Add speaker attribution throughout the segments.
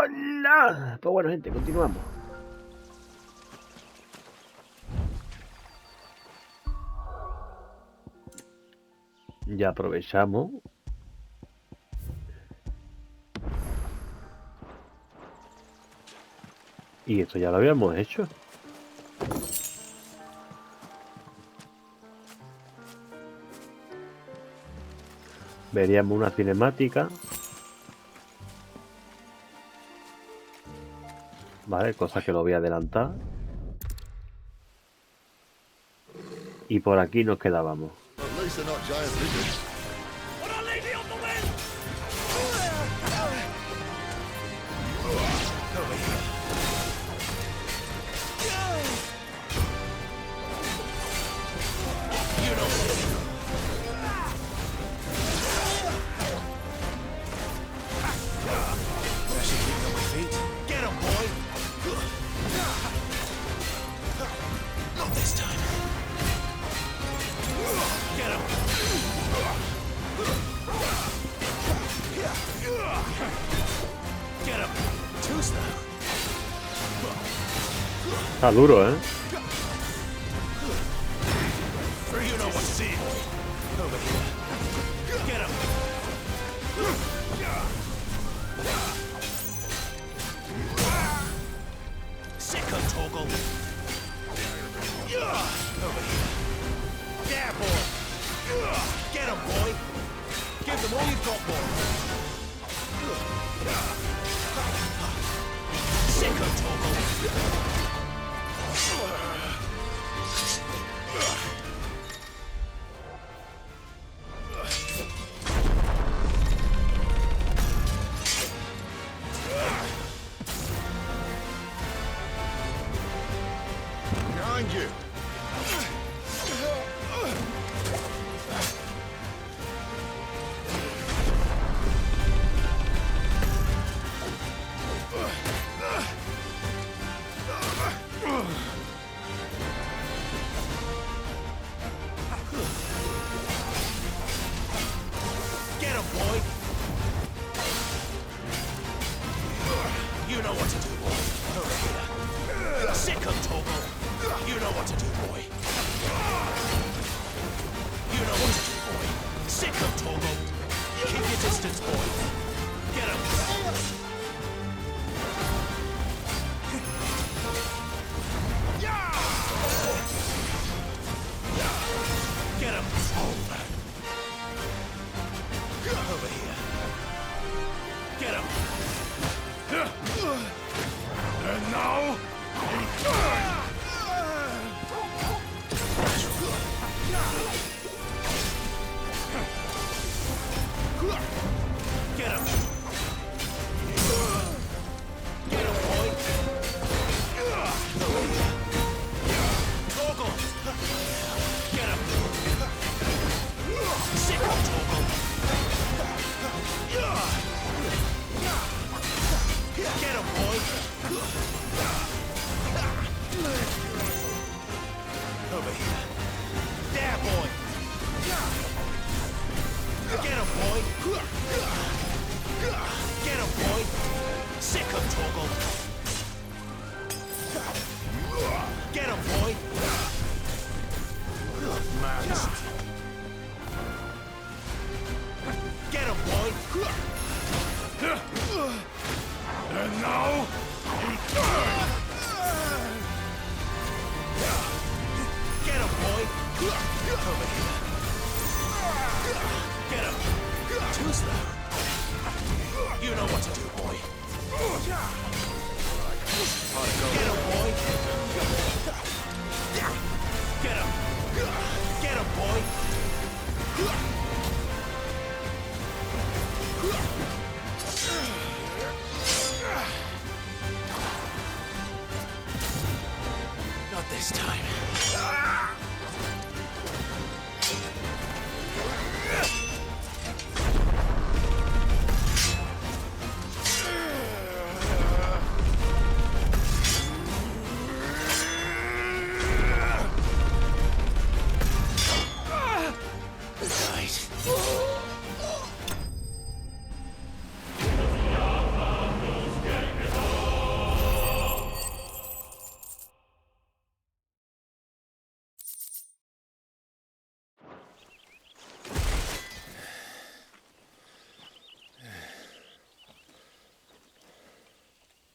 Speaker 1: ¡Hola! Pues bueno, gente, continuamos. Ya aprovechamos. Y esto ya lo habíamos hecho. Veríamos una cinemática. Vale, cosa que lo voy a adelantar. Y por aquí nos quedábamos. Está duro, ¿eh?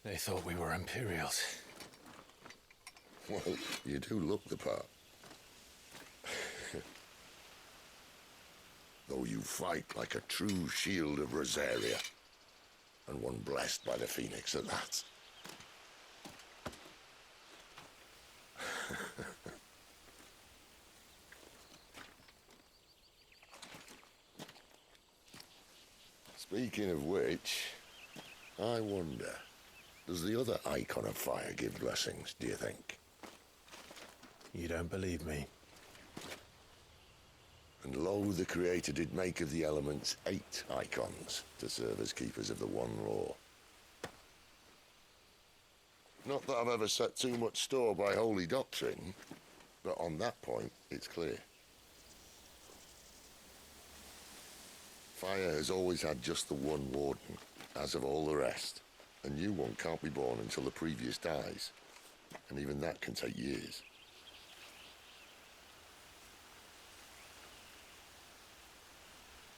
Speaker 2: They thought we were Imperials.
Speaker 3: Well, you do look the part. Though you fight like a true shield of Rosaria, and one blessed by the Phoenix at that. Speaking of which, I wonder, does the other icon of fire give blessings, do you think?
Speaker 2: You don't believe me?
Speaker 3: And lo, the Creator did make of the elements 8 icons to serve as keepers of the one law. Not that I've ever set too much store by holy doctrine, but on that point, it's clear. Fire has always had just the one warden, as of all the rest. A new one can't be born until the previous dies, and even that can take years.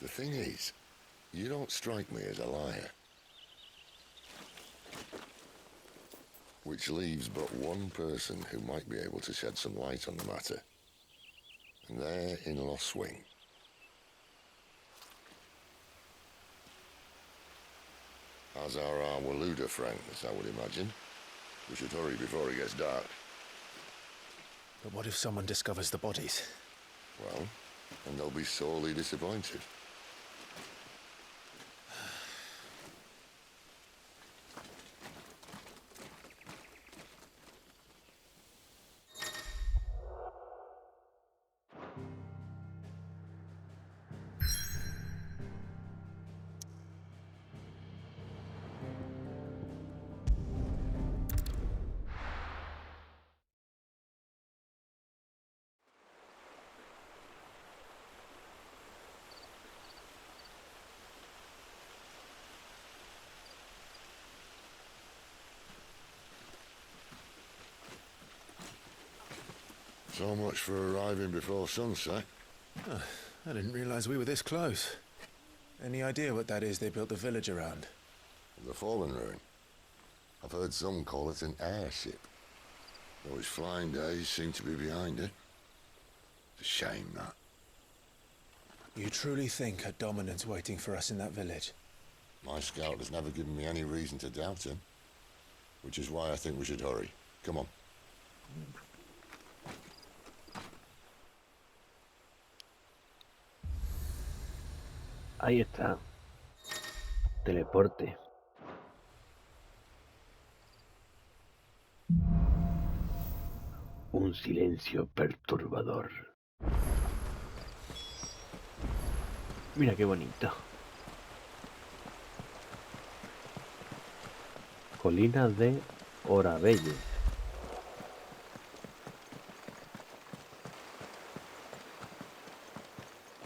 Speaker 3: The thing is, you don't strike me as a liar. Which leaves but one person who might be able to shed some light on the matter. And they're in Lost Swing. As are our Waluda friends, I would imagine. We should hurry before it gets dark.
Speaker 2: But what if someone discovers the bodies?
Speaker 3: Well, and they'll be sorely disappointed. So much for arriving before sunset.
Speaker 2: Oh, I didn't realize we were this close. Any idea what that is they built the village around?
Speaker 3: The Fallen Ruin. I've heard some call it an airship. Though his flying days seem to be behind it. It's a shame, that.
Speaker 2: You truly think a Dominant's waiting for us in that village?
Speaker 3: My scout has never given me any reason to doubt him. Which is why I think we should hurry. Come on.
Speaker 1: Ahí está. Teleporte. Un silencio perturbador. Mira qué bonito. Colina de Orabelle.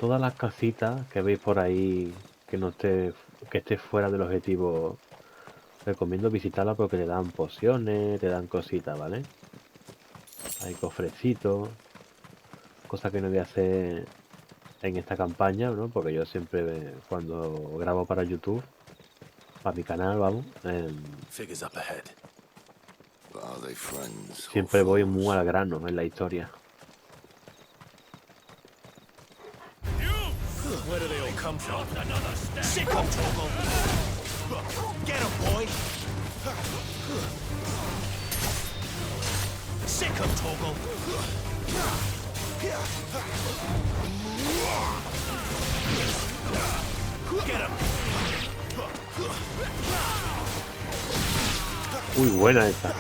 Speaker 1: Todas las casitas que veis por ahí que esté fuera del objetivo, recomiendo visitarla porque te dan pociones, te dan cositas, ¿vale? Hay cofrecitos, cosa que no voy a hacer en esta campaña, ¿no? Porque yo siempre cuando grabo para YouTube, para mi canal, vamos,
Speaker 2: Figures up ahead.
Speaker 3: Are they friends or
Speaker 1: siempre voy muy
Speaker 3: foes?
Speaker 1: al grano en la historia.
Speaker 2: Where do they all come from? Sick of Toggle! Get him, boy! Sick of Toggle! Get him!
Speaker 1: Muy buena esta.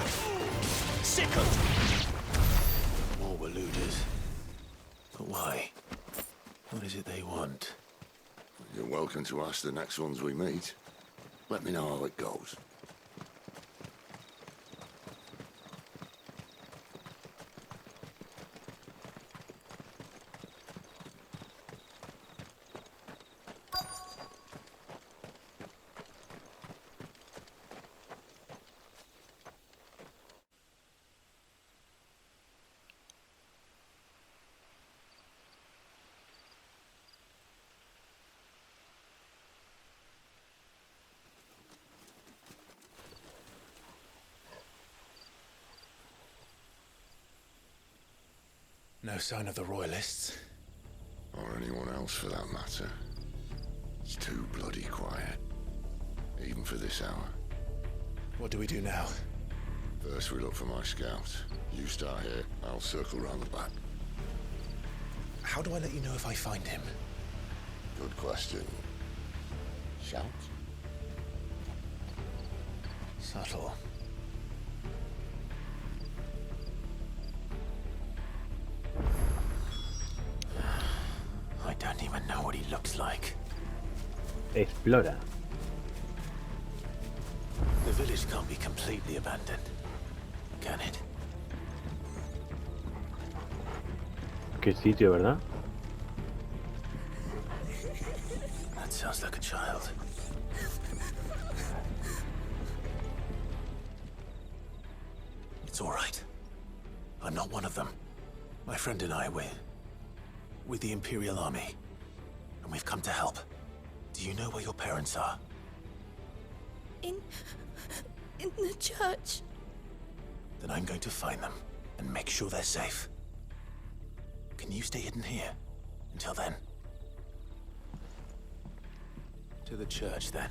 Speaker 2: Sick of more Waludas. But why? What is it they want?
Speaker 3: You're welcome to ask the next ones we meet. Let me know how it goes.
Speaker 2: No sign of the royalists.
Speaker 3: Or anyone else for that matter. It's too bloody quiet. Even for this hour.
Speaker 2: What do we do now?
Speaker 3: First we look for my scouts. You start here, I'll circle round the back.
Speaker 2: How do I let you know if I find him?
Speaker 3: Good question. Shout?
Speaker 2: Subtle. I don't even know what he looks like.
Speaker 1: Explora.
Speaker 2: The village can't be completely abandoned, can it?
Speaker 1: Qué sitio, ¿verdad?
Speaker 2: That sounds like a child. It's all right. I'm not one of them. My friend and I, we're with the Imperial Army, and we've come to help. Do you know where your parents are?
Speaker 4: In the church.
Speaker 2: Then I'm going to find them and make sure they're safe. Can you stay hidden here until then? To the church, then.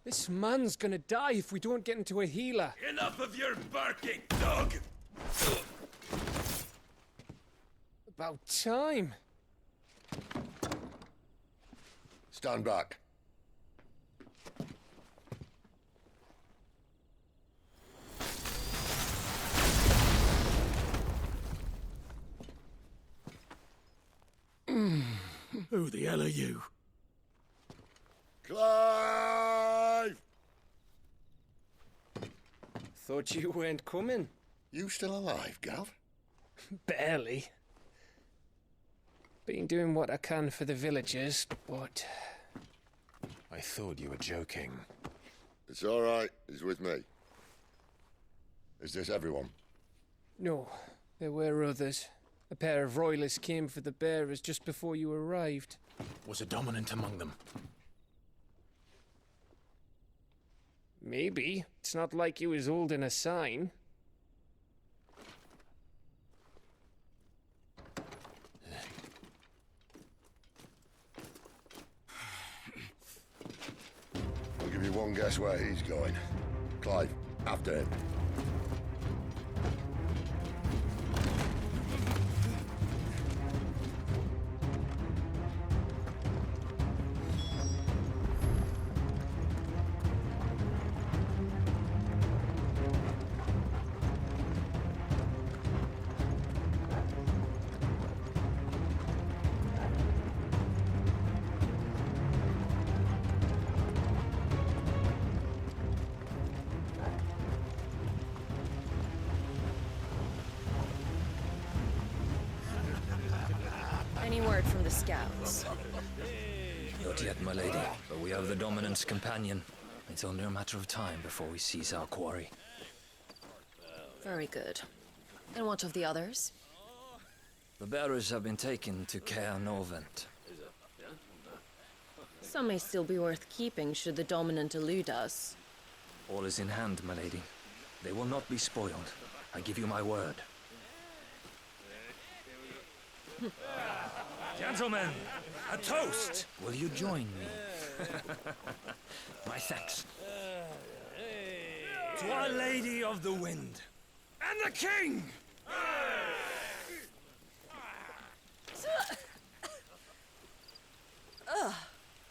Speaker 5: This man's gonna die if we don't get into a healer.
Speaker 6: Enough of your barking, dog!
Speaker 5: About time.
Speaker 3: Stand back.
Speaker 6: Who the hell are you?
Speaker 3: Clive!
Speaker 5: Thought you weren't coming.
Speaker 3: You still alive, Gav?
Speaker 5: Barely. Been doing what I can for the villagers, but...
Speaker 2: I thought you were joking.
Speaker 3: It's all right. He's with me. Is this everyone?
Speaker 5: No, there were others. A pair of royalists came for the bearers just before you arrived.
Speaker 2: Was a dominant among them?
Speaker 5: Maybe. It's not like he was holding a sign.
Speaker 3: I'll give you one guess where he's going. Clive, after him.
Speaker 4: Any word from the scouts?
Speaker 7: Not yet, my lady, but we have the Dominant's companion. It's only a matter of time before we seize our quarry.
Speaker 4: Very good. And what of the others?
Speaker 7: The bearers have been taken to Caer Novent.
Speaker 4: Some may still be worth keeping should the Dominant elude us.
Speaker 7: All is in hand, my lady. They will not be spoiled. I give you my word. Gentlemen, a toast! Will you join me? My thanks.
Speaker 6: To Our Lady of the Wind. And the King!
Speaker 4: Ugh.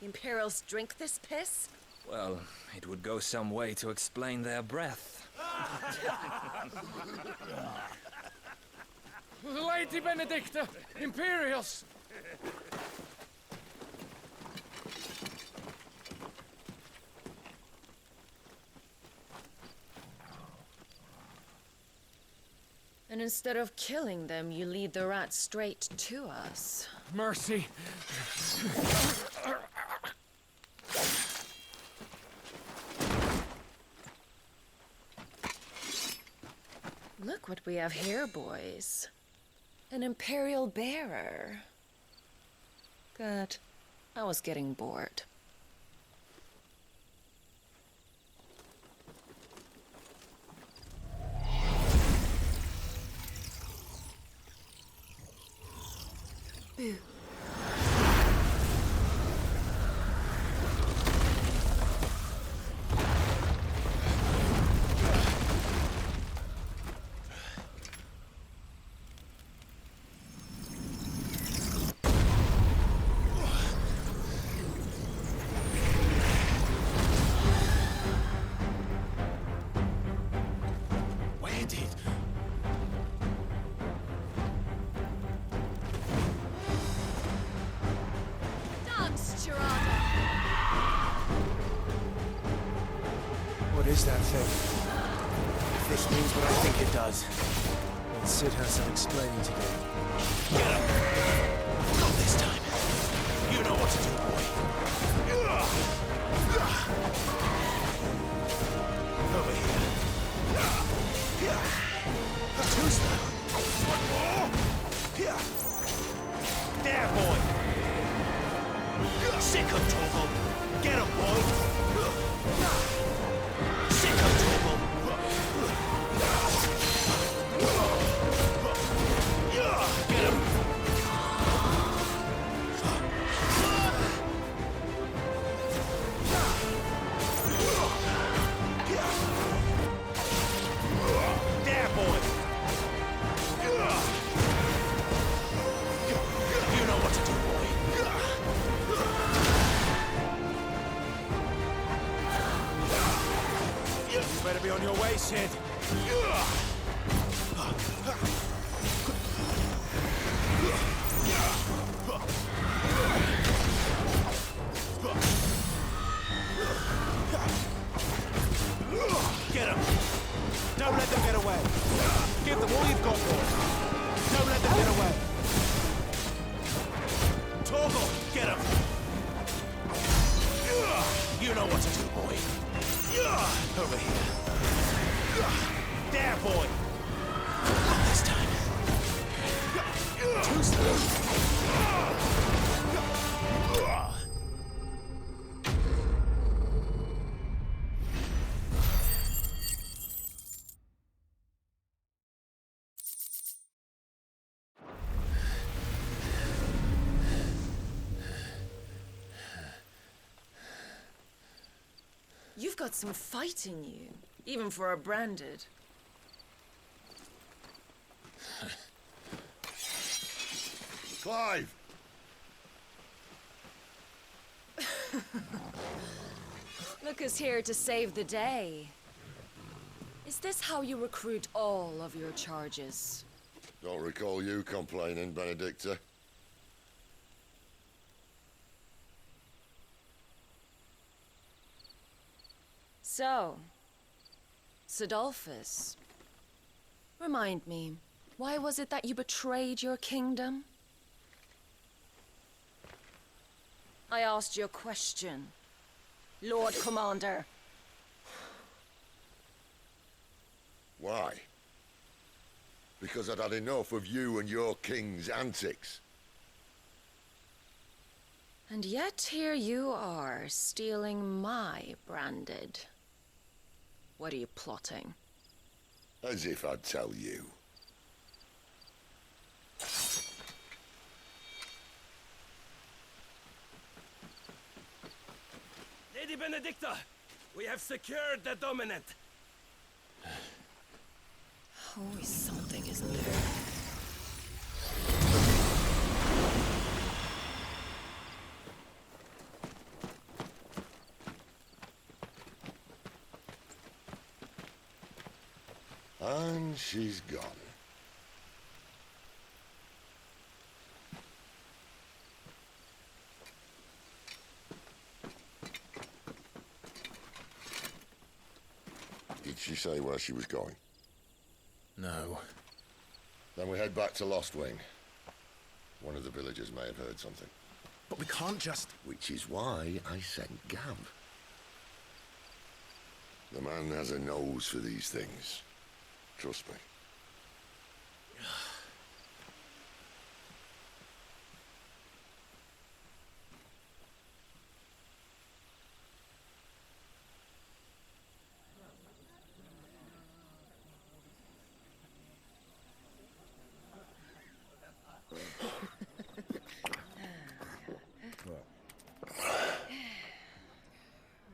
Speaker 4: The Imperials drink this piss?
Speaker 7: Well, it would go some way to explain their breath.
Speaker 5: Lady Benedicta! Imperials!
Speaker 4: And instead of killing them, you lead the rats straight to us.
Speaker 5: Mercy!
Speaker 4: Look what we have here, boys. An Imperial bearer. Good. I was getting bored. Boo.
Speaker 2: Where did?
Speaker 4: Dance, Gerardo!
Speaker 6: What is that thing? If this means what I think it does, then Sid has some explaining to do.
Speaker 2: Get him! Not this time. You know what to do, boy. Over here. Too slow. One more. There, boy. Sick of trouble. Get him, boy. Sick of trouble. Get him. There, boy. You know what to do, boy.
Speaker 6: You better be on your way, Sid.
Speaker 2: Get him. Don't let them get away. Give them all you've got, boy. Don't let them get away. Torgal, get him. You know what to do, boy. Over here. There, boy. Not this time. Too slow.
Speaker 4: You've got some fight in you, even for a branded.
Speaker 3: Clive!
Speaker 4: Look who's here to save the day. Is this how you recruit all of your charges?
Speaker 3: Don't recall you complaining, Benedicta.
Speaker 4: So, Sidolphus, remind me, why was it that you betrayed your kingdom? I asked you a question, Lord Commander.
Speaker 3: Why? Because I'd had enough of you and your king's antics.
Speaker 4: And yet here you are, stealing my branded. What are you plotting?
Speaker 3: As if I'd tell you.
Speaker 6: Lady Benedicta, we have secured the Dominant.
Speaker 4: Always something, isn't there?
Speaker 3: And she's gone. Did she say where she was going?
Speaker 2: No.
Speaker 3: Then we head back to Lost Wing. One of the villagers may have heard something.
Speaker 2: But we can't just...
Speaker 3: Which is why I sent Gav. The man has a nose for these things. Trust me.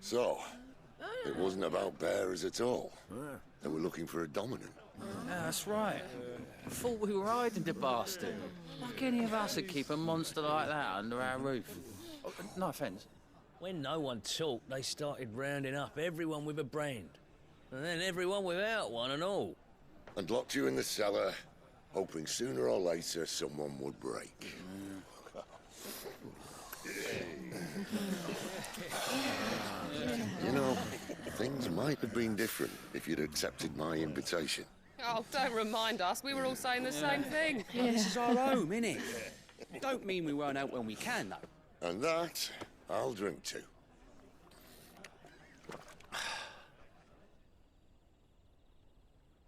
Speaker 3: So, it wasn't about bearers at all. They were looking for a dominant.
Speaker 8: Yeah, that's right. Thought we were hiding the bastard. Like any of us would keep a monster like that under our roof. Oh, no offence.
Speaker 9: When no one talked, they started rounding up everyone with a brand. And then everyone without one and all.
Speaker 3: And locked you in the cellar, hoping sooner or later someone would break. You know, things might have been different if you'd accepted my invitation.
Speaker 10: Oh, don't remind us. We were all saying the same thing.
Speaker 11: This is our home, innit? Don't mean we won't out when we can, though.
Speaker 3: And that, I'll drink to.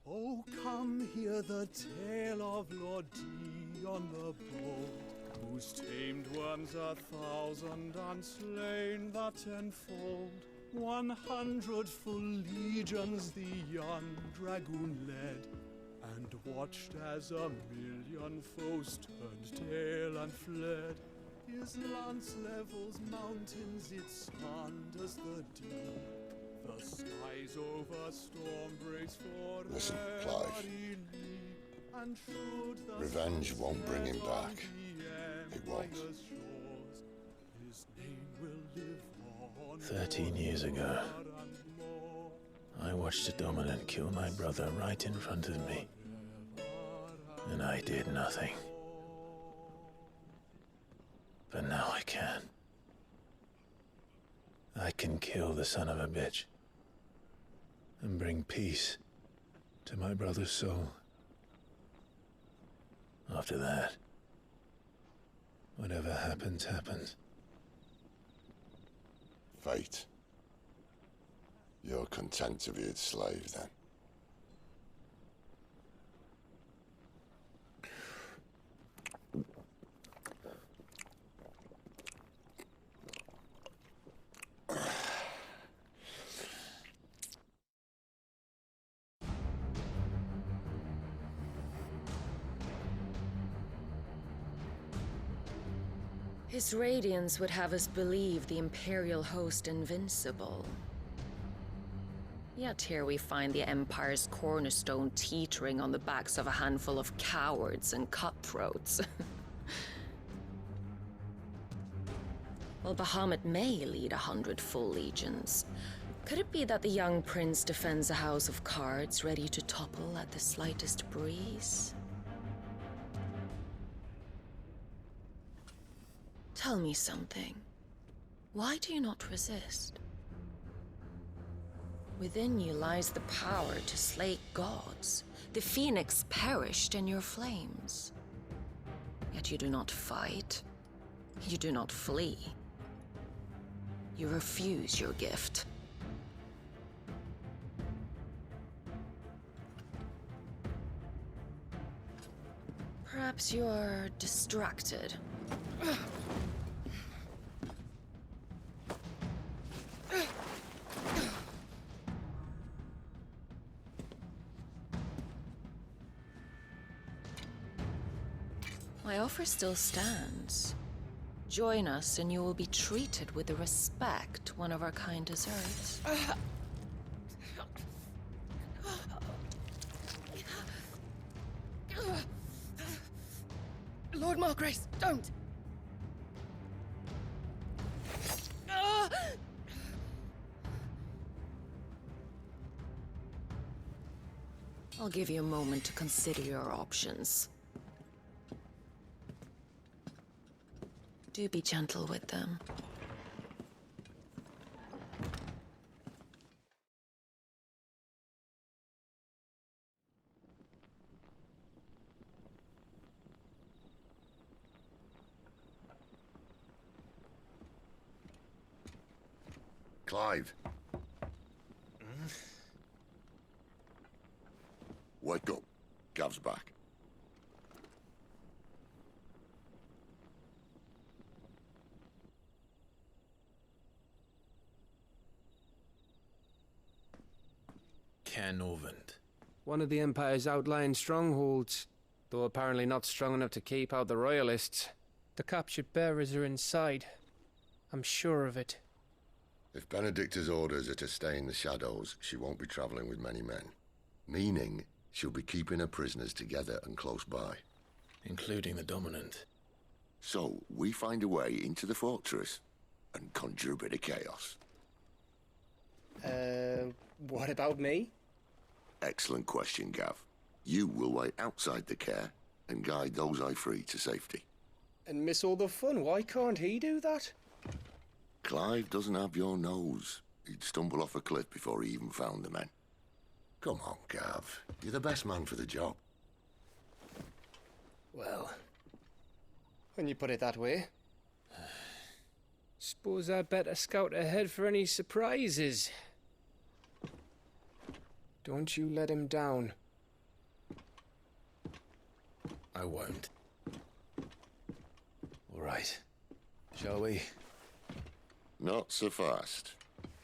Speaker 12: Oh, come hear the tale of Lord D on the bold, whose tamed worms 1,000 and slain the tenfold. 100 full legions the young dragoon led, and watched as 1,000,000 foes turned tail and fled. His lance levels mountains, it slanders the deep. The skies over storm breaks for
Speaker 3: Listen, Clive.
Speaker 12: and should the
Speaker 3: Revenge won't bring him back. It won't.
Speaker 12: His name will live on
Speaker 2: 13 years ago, I watched a dominant kill my brother right in front of me. And I did nothing. But now I can. I can kill the son of a bitch and bring peace to my brother's soul. After that, whatever happens, happens.
Speaker 3: Fate. You're content to be its slave, then?
Speaker 4: His radiance would have us believe the Imperial host invincible. Yet here we find the Empire's cornerstone teetering on the backs of a handful of cowards and cutthroats. While Bahamut may lead 100 full legions, could it be that the young prince defends a house of cards ready to topple at the slightest breeze? Tell me something. Why do you not resist? Within you lies the power to slay gods. The phoenix perished in your flames. Yet you do not fight. You do not flee. You refuse your gift. Perhaps you're distracted. My offer still stands. Join us and you will be treated with the respect one of our kind deserves.
Speaker 10: Lord Margrace, don't!
Speaker 4: I'll give you a moment to consider your options. Do be gentle with them.
Speaker 3: Clive. Wake up. Gav's back.
Speaker 6: Canovant.
Speaker 5: One of the Empire's outlying strongholds, though apparently not strong enough to keep out the Royalists. The captured bearers are inside. I'm sure of it.
Speaker 3: If Benedicta's orders are to stay in the shadows, she won't be traveling with many men. Meaning, she'll be keeping her prisoners together and close by.
Speaker 6: Including the Dominant.
Speaker 3: So, we find a way into the fortress and conjure a bit of chaos.
Speaker 5: What about me?
Speaker 3: Excellent question, Gav. You will wait outside the care and guide those I free to safety.
Speaker 5: And miss all the fun. Why can't he do that?
Speaker 3: Clive doesn't have your nose. He'd stumble off a cliff before he even found the men. Come on, Gav. You're the best man for the job.
Speaker 5: Well, when you put it that way. Suppose I'd better scout ahead for any surprises. Don't you let him down.
Speaker 6: I won't. All right. Shall we?
Speaker 3: Not so fast.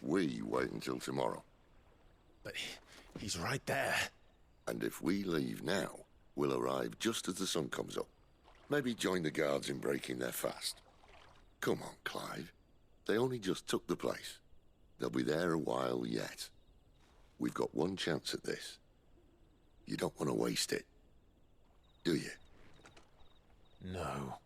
Speaker 3: We wait until tomorrow.
Speaker 6: But he's right there.
Speaker 3: And if we leave now, we'll arrive just as the sun comes up. Maybe join the guards in breaking their fast. Come on, Clive. They only just took the place. They'll be there a while yet. We've got one chance at this. You don't want to waste it, do you?
Speaker 6: No.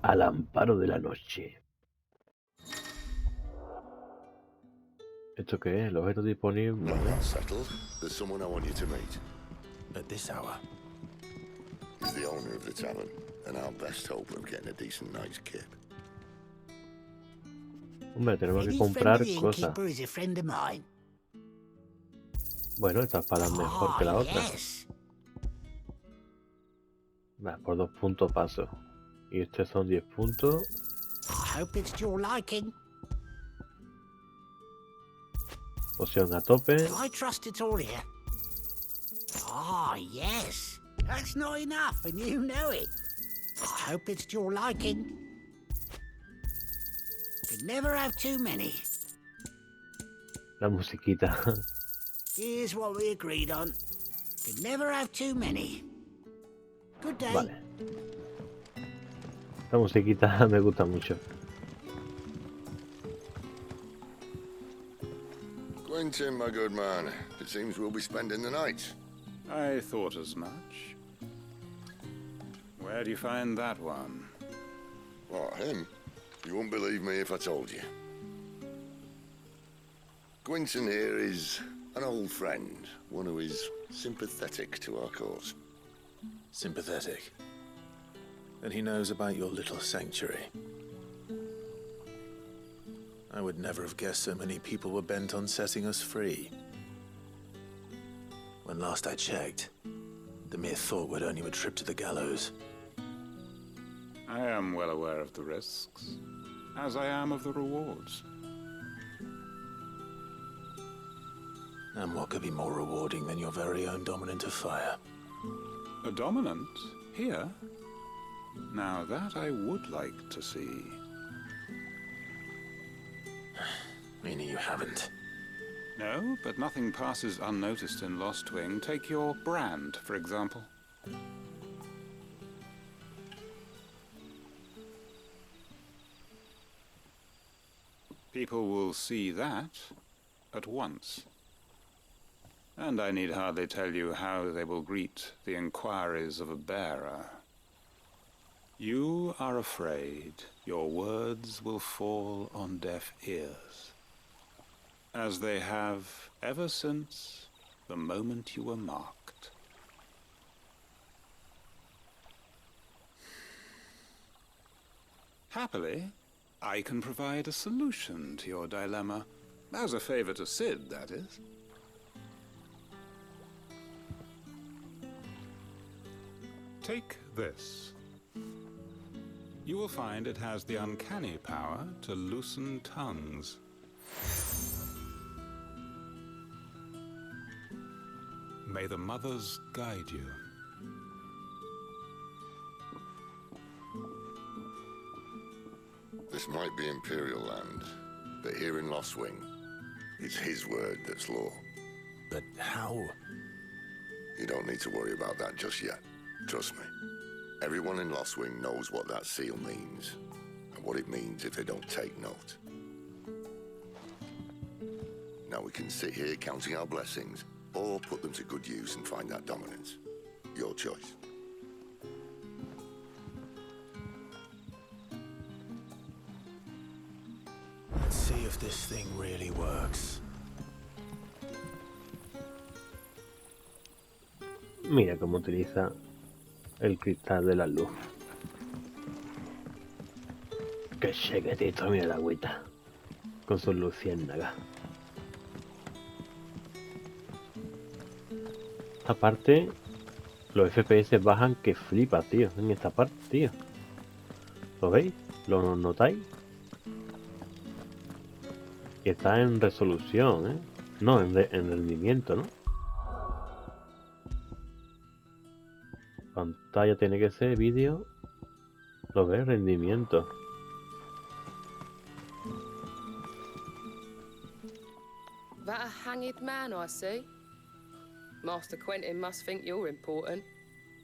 Speaker 1: Al amparo de la noche. ¿Esto qué es? El objeto disponible.
Speaker 3: Now that's settled. There's someone I want you to meet.
Speaker 6: At this hour?
Speaker 3: He's the owner of the tavern, and our best hope of getting a decent night's kip.
Speaker 1: Hombre, tenemos que comprar cosas.
Speaker 13: Is a friend of mine.
Speaker 1: Bueno, esta espada es mejor que la otra.
Speaker 13: Yes.
Speaker 1: Va, por 2 puntos paso. Y estos son 10 puntos.
Speaker 13: I hope it's to your liking.
Speaker 1: Poción a tope.
Speaker 13: I trust it's all here. Ah, yes. That's not enough, and you know it. I hope it's to your liking. Could never have too many.
Speaker 1: La musiquita.
Speaker 13: Here's what we agreed on. Could never have too many. Good day.
Speaker 1: Vale. La musiquita me gusta mucho.
Speaker 3: Quentin, my good man. It seems we'll be spending the night.
Speaker 12: I thought as much. Where do you find that one?
Speaker 3: What, him? You wouldn't believe me if I told you. Quentin here is an old friend, one who is sympathetic to our cause.
Speaker 6: Sympathetic. And he knows about your little sanctuary. I would never have guessed so many people were bent on setting us free. When last I checked, the mere thought would earn you a trip to the gallows.
Speaker 12: I am well aware of the risks, as I am of the rewards.
Speaker 6: And what could be more rewarding than your very own Dominant of Fire?
Speaker 12: A dominant? Here? Now that I would like to see.
Speaker 6: Meaning you haven't?
Speaker 12: No, but nothing passes unnoticed in Lost Wing. Take your brand, for example. People will see that at once. And I need hardly tell you how they will greet the inquiries of a bearer. You are afraid your words will fall on deaf ears, as they have ever since the moment you were marked. Happily, I can provide a solution to your dilemma, as a favor to Sid, that is. Take this. You will find it has the uncanny power to loosen tongues. May the mothers guide you.
Speaker 3: This might be Imperial land, but here in Lostwing, it's his word that's law.
Speaker 2: But how?
Speaker 3: You don't need to worry about that just yet. Trust me. Everyone in Lostwing knows what that seal means, and what it means if they don't take note. Now we can sit here counting our blessings, or put them to good use and find that dominance. Your choice.
Speaker 2: Let's see if this thing really works.
Speaker 1: Mira cómo utiliza el cristal de la luz. Qué chequetito, mira la agüita. Con sus luciérnagas. Aparte, los FPS bajan que flipa, tío, en esta parte, tío. ¿Lo veis? ¿Lo notáis? Y está en resolución, ¿eh? No, en rendimiento, ¿no? Pantalla tiene que ser vídeo. ¿Lo ves? Rendimiento.
Speaker 10: That a hanged man, I see. Master Quentin must think you're important.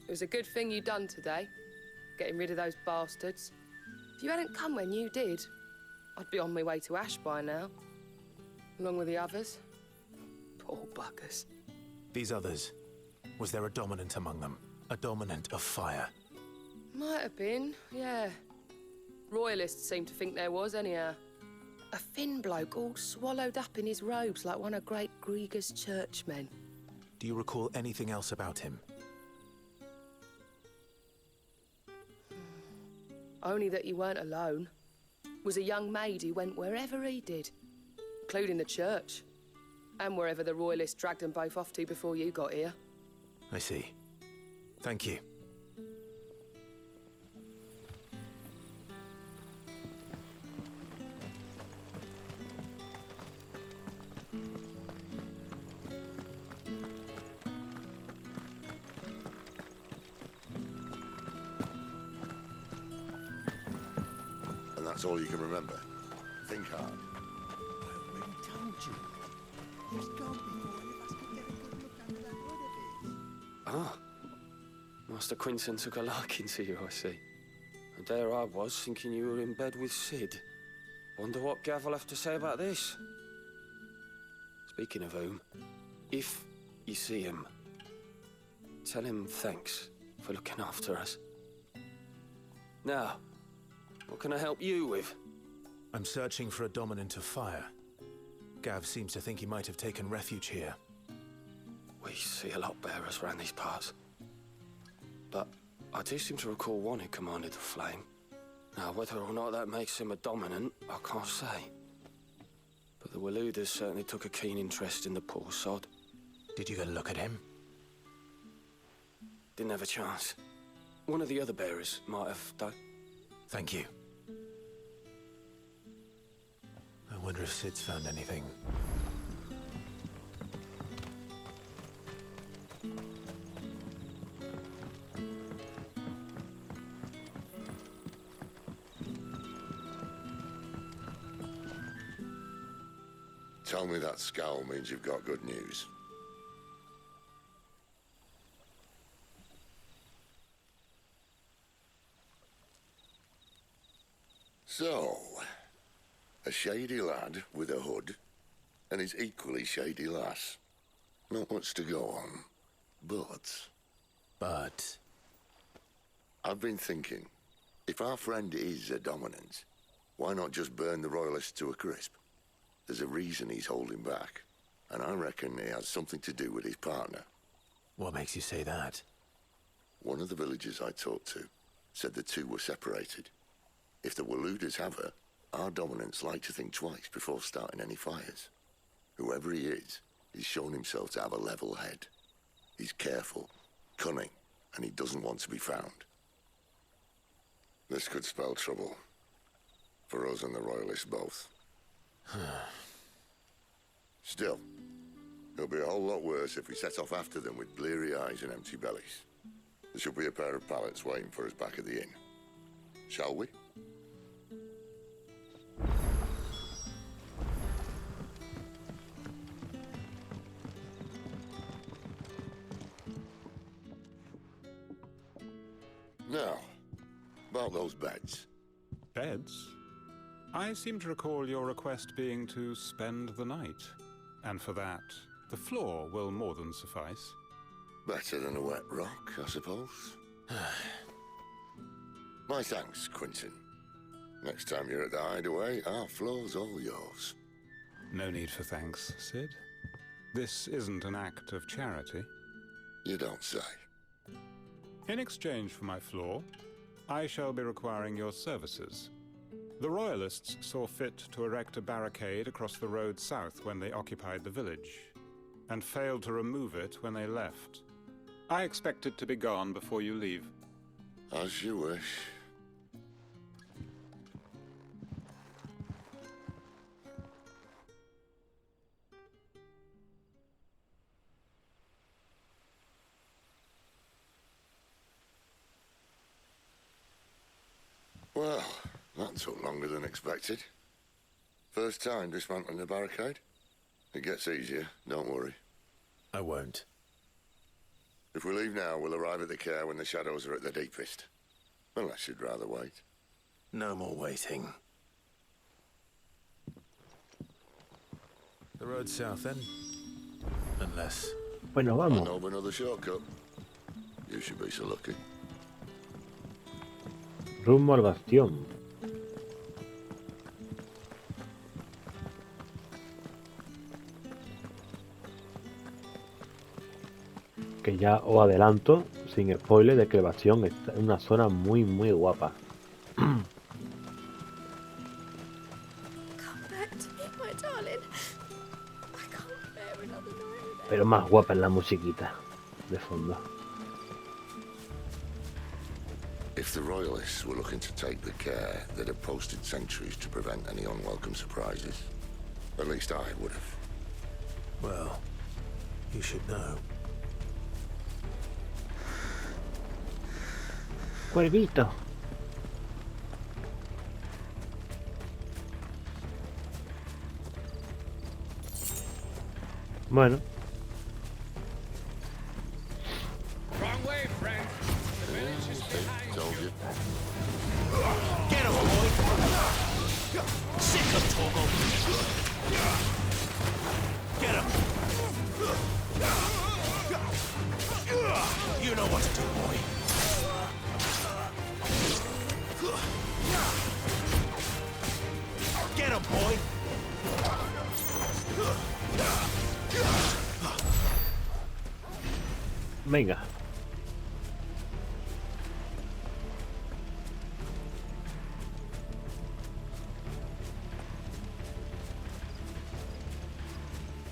Speaker 10: It was a good thing you done today, getting rid of those bastards. If you hadn't come when you did, I'd be on my way to Ash by now, along with the others. Poor buggers.
Speaker 2: These others, was there a dominant among them? A dominant of fire?
Speaker 10: Might have been, yeah. Royalists seem to think there was, anyhow. A thin bloke all swallowed up in his robes like one of Great Grieger's churchmen.
Speaker 2: Do you recall anything else about him?
Speaker 10: Only that he weren't alone. Was a young maid who went wherever he did, including the church, and wherever the Royalists dragged them both off to before you got here.
Speaker 2: I see. Thank you.
Speaker 3: And that's all you can remember. Think hard.
Speaker 13: I already told you. He's gone before any of us could get a good look under that hood of his.
Speaker 14: Ah. Master Quinton took a liking to you, I see. And there I was, thinking you were in bed with Sid. Wonder what Gav will have to say about this. Speaking of whom, if you see him, tell him thanks for looking after us. Now, what can I help you with?
Speaker 2: I'm searching for a dominant of fire. Gav seems to think he might have taken refuge here.
Speaker 14: We see a lot bearers around these parts. But I do seem to recall one who commanded the flame. Now, whether or not that makes him a dominant, I can't say. But the Waluders certainly took a keen interest in the poor sod.
Speaker 2: Did you get a look at him?
Speaker 14: Didn't have a chance. One of the other bearers might have done.
Speaker 2: Thank you. I wonder if Sid's found anything.
Speaker 3: Tell me that scowl means you've got good news. So, a shady lad with a hood, and his equally shady lass. Not much to go on, but...
Speaker 2: But...
Speaker 3: I've been thinking, if our friend is a dominant, why not just burn the royalists to a crisp? There's a reason he's holding back, and I reckon it has something to do with his partner.
Speaker 2: What makes you say that?
Speaker 3: One of the villagers I talked to said the two were separated. If the Waluders have her, our dominants like to think twice before starting any fires. Whoever he is, he's shown himself to have a level head. He's careful, cunning, and he doesn't want to be found. This could spell trouble. For us and the Royalists both. Still, it'll be a whole lot worse if we set off after them with bleary eyes and empty bellies. There should be a pair of pallets waiting for us back at the inn. Shall we? Now, about those beds.
Speaker 12: Beds? I seem to recall your request being to spend the night. And for that, the floor will more than suffice.
Speaker 3: Better than a wet rock, I suppose. My thanks, Quentin. Next time you're at the hideaway, our floor's all yours.
Speaker 12: No need for thanks, Sid. This isn't an act of charity.
Speaker 3: You don't say.
Speaker 12: In exchange for my floor, I shall be requiring your services. The Royalists saw fit to erect a barricade across the road south when they occupied the village, and failed to remove it when they left. I expect it to be gone before you leave.
Speaker 3: As you wish. Well, that took longer than expected. First time dismantling the barricade? It gets easier, don't worry.
Speaker 2: I won't.
Speaker 3: If we leave now, we'll arrive at the care when the shadows are at their deepest. Unless you'd rather wait.
Speaker 2: No more waiting. The road south then? Unless...
Speaker 1: Bueno,
Speaker 3: I
Speaker 1: vamos.
Speaker 3: know of another shortcut. You should be so lucky.
Speaker 1: Rumbo al bastión. Que ya os adelanto, sin spoiler, de que el bastión está en una zona muy guapa.
Speaker 4: Come back to me, my darling. I can't bear another night.
Speaker 1: Pero más guapa en la musiquita de fondo.
Speaker 3: If the Royalists were looking to take the care, they'd have posted sentries to prevent any unwelcome surprises. At least I would have.
Speaker 2: Well, you should know.
Speaker 1: Cuervito. Bueno.
Speaker 5: Wrong way, friend. The village is behind
Speaker 3: Told you.
Speaker 6: Get him, boy! Sick of Togo! Get him! You know what to do, boy. Get him, boy!
Speaker 1: Venga.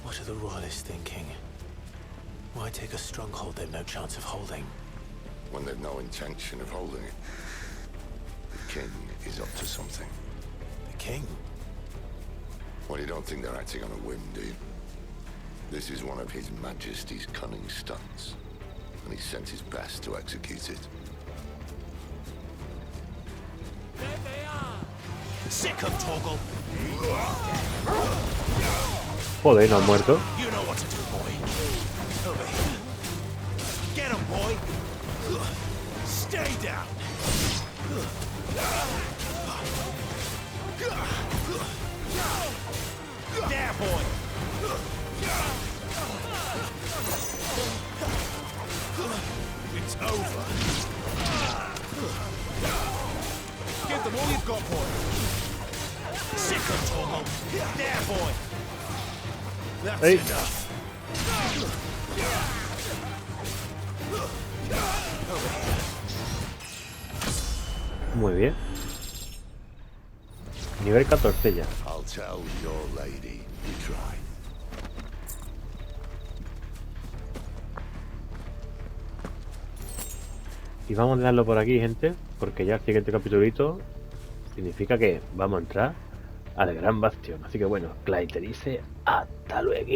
Speaker 2: What are the Royalists thinking? Why take a stronghold they've no chance of holding?
Speaker 3: When they've no intention of holding it. The king is up to something.
Speaker 2: The king?
Speaker 3: Well, you don't think they're acting on a whim, do you? This is one of His Majesty's cunning stunts, and he sent his best to execute it.
Speaker 6: There they are! Sick of Togo!
Speaker 1: Joder, no ha muerto.
Speaker 6: You know what to do, boy. Over here. Get him, boy! Stay down! There, boy! give them all you've got, boy. Sick of Tomo. There, boy. That's
Speaker 1: Hey.
Speaker 6: enough.
Speaker 1: Muy bien. Nivel 14 ya.
Speaker 3: I'll tell your lady we tried.
Speaker 1: Y vamos a dejarlo por aquí, gente, porque ya el siguiente capitulito significa que vamos a entrar al gran bastión. Así que bueno, Clyde te dice hasta luego.